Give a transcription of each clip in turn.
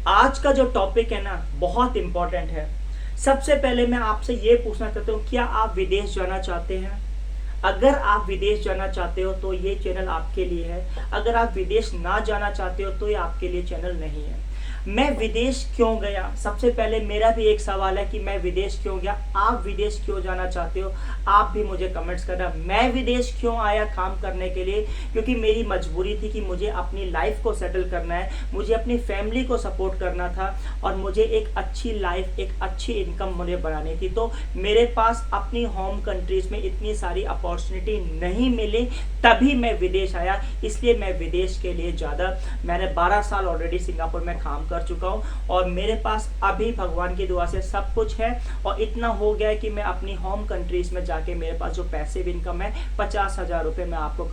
आज का जो टॉपिक है ना बहुत इंपॉर्टेंट है। सबसे पहले मैं आपसे ये पूछना चाहता हूँ, क्या आप विदेश जाना चाहते हैं? अगर आप विदेश जाना चाहते हो तो ये चैनल आपके लिए है। अगर आप विदेश ना जाना चाहते हो तो ये आपके लिए चैनल नहीं है। मैं विदेश क्यों गया, सबसे पहले मेरा भी एक सवाल है कि मैं विदेश क्यों गया। आप विदेश क्यों जाना चाहते हो, आप भी मुझे कमेंट्स करना। मैं विदेश क्यों आया काम करने के लिए, क्योंकि मेरी मजबूरी थी कि मुझे अपनी लाइफ को सेटल करना है, मुझे अपनी फैमिली को सपोर्ट करना था और मुझे एक अच्छी लाइफ, एक अच्छी इनकम मुझे बनानी थी। तो मेरे पास अपनी होम कंट्रीज में इतनी सारी अपॉर्चुनिटी नहीं मिली, तभी मैं विदेश आया। इसलिए मैं विदेश के लिए ज़्यादा, मैंने 12 साल ऑलरेडी सिंगापुर में काम कर चुका हूँ और मेरे पास अभी भगवान की दुआ से सब कुछ है और इतना हो गया है कि मैं अपनी होम कंट्रीज में जाके मेरे पास जो पैसिव इनकम है 50,000 रुपये मैं आपको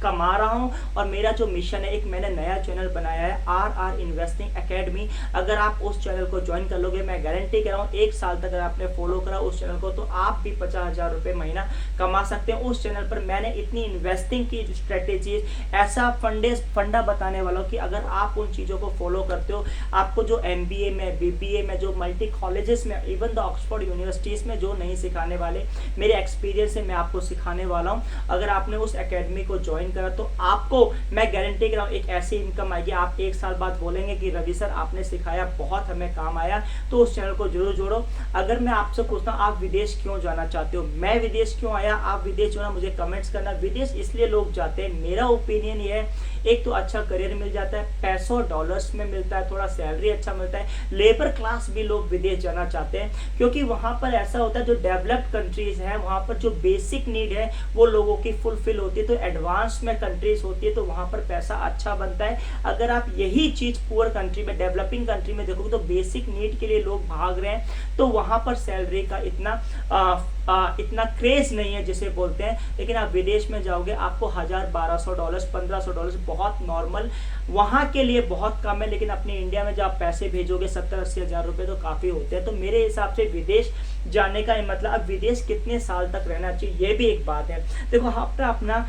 कमा रहा हूं। और मेरा जो मिशन है, एक मैंने नया चैनल बनाया है RR इन्वेस्टिंग एकेडमी। अगर आप उस चैनल को ज्वाइन कर लोगे, मैं गारंटी कर रहा हूँ 1 साल तक अगर आपने फॉलो करा उस चैनल को तो आप भी 50,000 रुपये महीना कमा सकते हैं। उस चैनल पर मैंने इतनी इन्वेस्टिंग की स्ट्रेटेजी, ऐसा फंडा बताने वाला हूँ कि अगर आप उन चीज़ों को फॉलो करते हो, आपको जो MBA में, BBA में, जो मल्टी कॉलेजेस में, इवन द ऑक्सफोर्ड यूनिवर्सिटीज़ में जो नहीं सिखाने वाले, मेरे एक्सपीरियंस से मैं आपको सिखाने वाला हूँ। अगर आपने उस एकेडमी को ज्वाइन करा तो आपको मैं गारंटी कर रहा हूँ एक ऐसी इनकम आएगी, आप 1 साल बाद बोलेंगे कि रवि सर आपने सिखाया, बहुत हमें काम आया। तो उस चैनल को जरूर जोड़ो। अगर मैं आपसे पूछता हूँ आप विदेश क्यों जाना चाहते हो, मैं विदेश क्यों आया, आप विदेश जो ना मुझे कमेंट्स करना। विदेश इसलिए लोग जाते हैं, मेरा ओपिनियन ये है, एक तो अच्छा करियर मिल जाता है, पैसों डॉलर्स में मिलता है, थोड़ा सैलरी अच्छा मिलता है। लेबर क्लास भी लोग विदेश जाना चाहते हैं क्योंकि वहाँ पर ऐसा होता है, जो डेवलप्ड कंट्रीज हैं वहाँ पर जो बेसिक नीड है वो लोगों की फुलफिल होती है। तो एडवांस में कंट्रीज होती है तो वहाँ पर पैसा अच्छा बनता है। अगर आप यही चीज़ पुअर कंट्री में, डेवलपिंग कंट्री में देखोगे तो बेसिक नीड के लिए लोग भाग रहे हैं, तो वहाँ पर सैलरी का इतना क्रेज नहीं है जिसे बोलते हैं। लेकिन आप विदेश में जाओगे आपको 1000, 1200 डॉलर्स, 1500 डॉलर्स बहुत नॉर्मल वहाँ के लिए बहुत कम है। लेकिन अपने इंडिया में जब आप पैसे भेजोगे 70-80 हज़ार रुपये तो काफ़ी होते हैं। तो मेरे हिसाब से विदेश जाने का मतलब, अब विदेश कितने साल तक रहना चाहिए ये भी एक बात है। देखो आपका अपना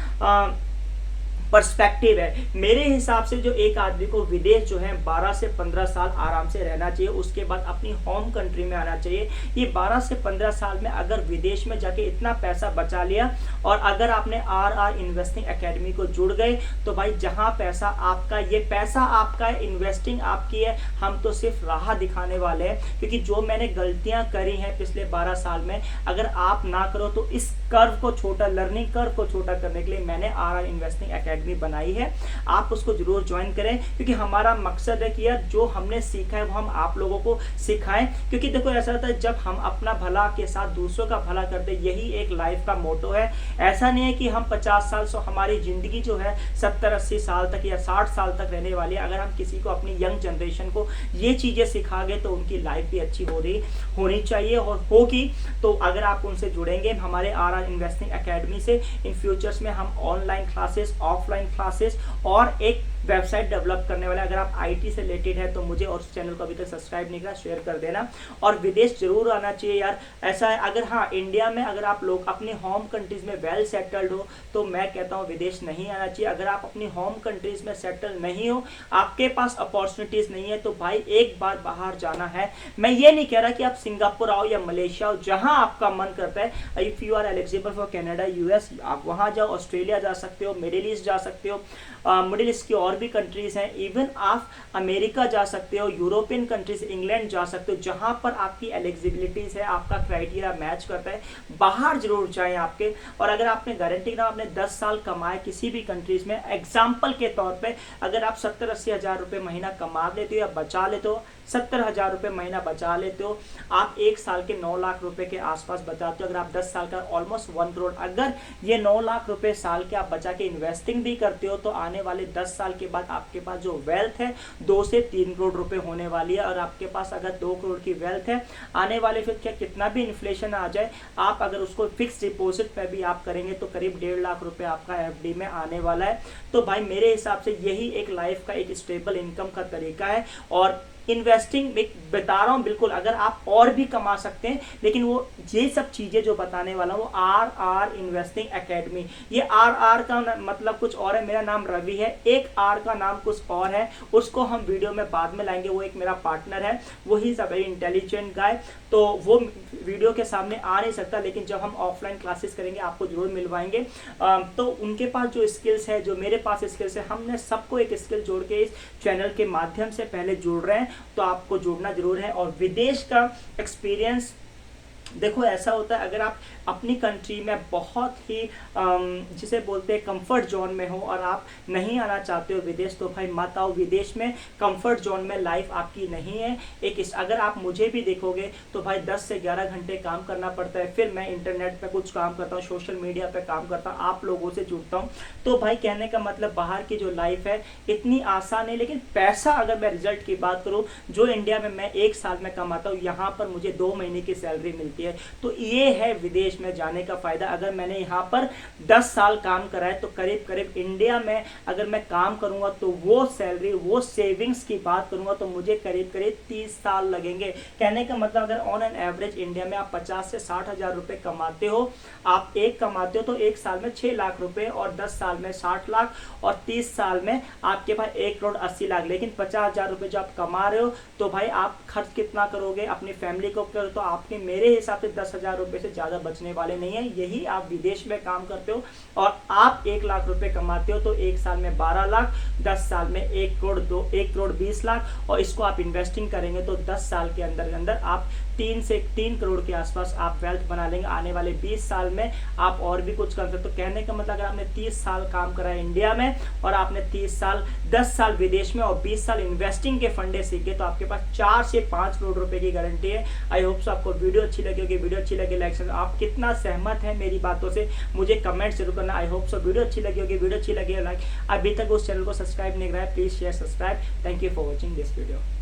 पर्सपेक्टिव है। मेरे हिसाब से जो एक आदमी को विदेश जो है 12 से 15 साल आराम से रहना चाहिए, उसके बाद अपनी होम कंट्री में आना चाहिए। ये 12 से 15 साल में अगर विदेश में जाके इतना पैसा बचा लिया और अगर आपने RR इन्वेस्टिंग एकेडमी को जुड़ गए तो भाई जहां पैसा आपका, ये पैसा आपका है, इन्वेस्टिंग आपकी है, हम तो सिर्फ राह दिखाने वाले हैं। क्योंकि जो मैंने गलतियां करी हैं पिछले 12 साल में, अगर आप ना करो तो इस कर्व को छोटा, लर्निंग कर्व को छोटा करने के लिए मैंने RR इन्वेस्टिंग एकेडमी बनाई है। आप उसको जरूर ज्वाइन करें क्योंकि हमारा मकसद है कि यार जो हमने सीखा है वो हम आप लोगों को सिखाएं। क्योंकि देखो ऐसा होता है जब हम अपना भला के साथ दूसरों का भला करते, यही एक लाइफ का मोटो है। ऐसा नहीं है कि हम 50 साल से, हमारी जिंदगी जो है 70-80 साल तक या 60 साल तक रहने वाली है। अगर हम किसी को, अपनी यंग जनरेशन को ये चीजें सिखा गए तो उनकी लाइफ भी अच्छी होनी चाहिए और होगी। तो अगर आप उनसे जुड़ेंगे हमारे RR इन्वेस्टिंग एकेडमी से, इन फ्यूचर्स में हम ऑनलाइन क्लासेस, ऑफलाइन क्लासेस और एक वेबसाइट डेवलप करने वाले। अगर आप IT से रिलेटेड है तो मुझे और उस चैनल को अभी तक सब्सक्राइब नहीं करा, शेयर कर देना। और विदेश जरूर आना चाहिए यार, ऐसा है। अगर हाँ इंडिया में अगर आप लोग अपने होम कंट्रीज में वेल सेटल्ड हो तो मैं कहता हूँ विदेश नहीं आना चाहिए। अगर आप अपनी होम कंट्रीज में सेटल नहीं हो, आपके पास अपॉर्चुनिटीज नहीं है, तो भाई एक बार बाहर जाना है। मैं ये नहीं कह रहा कि आप सिंगापुर आओ या मलेशिया आओ, जहां आपका मन करता है। If you are eligible for Canada, US, आप वहां जाओ, ऑस्ट्रेलिया जा सकते हो, मिडिल ईस्ट जा सकते हो, मिडिल ईस्ट की और भी कंट्रीज हैं, इवन आप अमेरिका जा सकते हो, यूरोपियन कंट्रीज, इंग्लैंड जा सकते हो, जहां पर आपकी एलिजिबिलिटीज है, आपका क्राइटेरिया मैच करता है। बाहर जरूर जाएं आपके। और अगर आपने गारंटी ना, आपने 10 साल कमाए किसी भी कंट्रीज में, एग्जाम्पल के तौर पे अगर आप 70-80 हज़ार रुपये महीना कमा लेते हो या बचा लेते हो, 70,000 रुपये महीना बचा लेते हो, आप 1 साल के 9 लाख रुपए के आसपास बचाते हो। अगर आप 10 साल का ऑलमोस्ट 1 करोड़, अगर ये 9 लाख रुपए साल के आप बचा के इन्वेस्टिंग भी करते हो तो आने वाले 10 साल के बाद आपके पास जो वेल्थ है 2 से 3 करोड़ रुपए होने वाली है। और आपके पास अगर 2 करोड़ की वेल्थ है, आने वाले फिर क्या, कितना भी इन्फ्लेशन आ जाए, आप अगर उसको फिक्स डिपॉजिट पे भी आप करेंगे तो करीब 1.5 लाख रुपए आपका FD में आने वाला है। तो भाई मेरे हिसाब से यही एक लाइफ का एक स्टेबल इनकम का तरीका है। और इन्वेस्टिंग में बता रहा हूँ बिल्कुल, अगर आप और भी कमा सकते हैं, लेकिन वो ये सब चीज़ें जो बताने वाला हूँ वो RR इन्वेस्टिंग एकेडमी, ये RR का मतलब कुछ और है, मेरा नाम रवि है, एक R का नाम कुछ और है, उसको हम वीडियो में बाद में लाएंगे। वो एक मेरा पार्टनर है, वो ही सब वेरी इंटेलिजेंट गाय, तो वो वीडियो के सामने आ नहीं सकता, लेकिन जब हम ऑफलाइन क्लासेस करेंगे आपको जरूर मिलवाएंगे। तो उनके पास जो स्किल्स है, जो मेरे पास स्किल्स है, हमने सबको एक स्किल जोड़ के इस चैनल के माध्यम से पहले जोड़ रहे हैं, तो आपको जोड़ना जरूर है। और विदेश का एक्सपीरियंस देखो ऐसा होता है, अगर आप अपनी कंट्री में बहुत ही जिसे बोलते हैं कंफर्ट जोन में हो और आप नहीं आना चाहते हो विदेश, तो भाई मत आओ। विदेश में कंफर्ट जोन में लाइफ आपकी नहीं है। अगर आप मुझे भी देखोगे तो भाई 10 से 11 घंटे काम करना पड़ता है, फिर मैं इंटरनेट पे कुछ काम करता हूँ, सोशल मीडिया पे काम करता हूँ, आप लोगों से जुड़ता हूँ। तो भाई कहने का मतलब बाहर की जो लाइफ है इतनी आसान है, लेकिन पैसा अगर मैं रिजल्ट की बात करूँ, जो इंडिया में मैं 1 साल में कमाता हूँ, यहाँ पर मुझे 2 महीने की सैलरी मिलती है। तो ये है विदेश में जाने का फायदा। अगर मैंने यहाँ पर 10 साल काम करा है, तो करीब करीब इंडिया में अगर मैं काम करूंगा तो वो सैलरी, वो सेविंग्स की बात करूंगा तो मुझे करीब करीब 30 साल लगेंगे। कहने का मतलब अगर ऑन एन एवरेज इंडिया में आप 50 से 60 हजार रुपए कमाते हो, आप एक कमाते हो तो 1 साल में 6 लाख रुपए, और 10 साल में 60 लाख, और 30 साल में आपके पास 1 करोड़ 80 लाख। लेकिन 50 हजार रुपए जो आप कमा रहे हो, तो भाई आप खर्च कितना करोगे अपनी फैमिली को करो, तो आपके मेरे हिसाब से 10 हजार रुपए से ज्यादा बचने वाले नहीं है। यही आप विदेश में काम करते हो और आप 1 लाख रुपए कमाते हो, तो 1 साल में 12 लाख, 10 साल में 1 करोड़ 20 लाख, और इसको आप इन्वेस्टिंग करेंगे तो 10 साल के अंदर आप 3 करोड़ के आसपास आप वेल्थ बना लेंगे। आने वाले 20 साल में आप और भी कुछ कर सकते हो। तो कहने का मतलब अगर आपने 30 साल काम करा है इंडिया में, और आपने 10 साल विदेश में और 20 साल इन्वेस्टिंग के फंडे सीखे, तो आपके पास 4 से 5 करोड़ रुपए की गारंटी है। आई होप सो आपको वीडियो अच्छी लगी होगी। वीडियो अच्छी लगी लाइक, आप कितना सहमत है मेरी बातों से मुझे कमेंट जरूर करना। आई होप सो वीडियो अच्छी लगी होगी। वीडियो अच्छी लगी लाइक, अभी तक उस चैनल को सब्सक्राइब नहीं करा है, please share subscribe. Thank you for watching this video.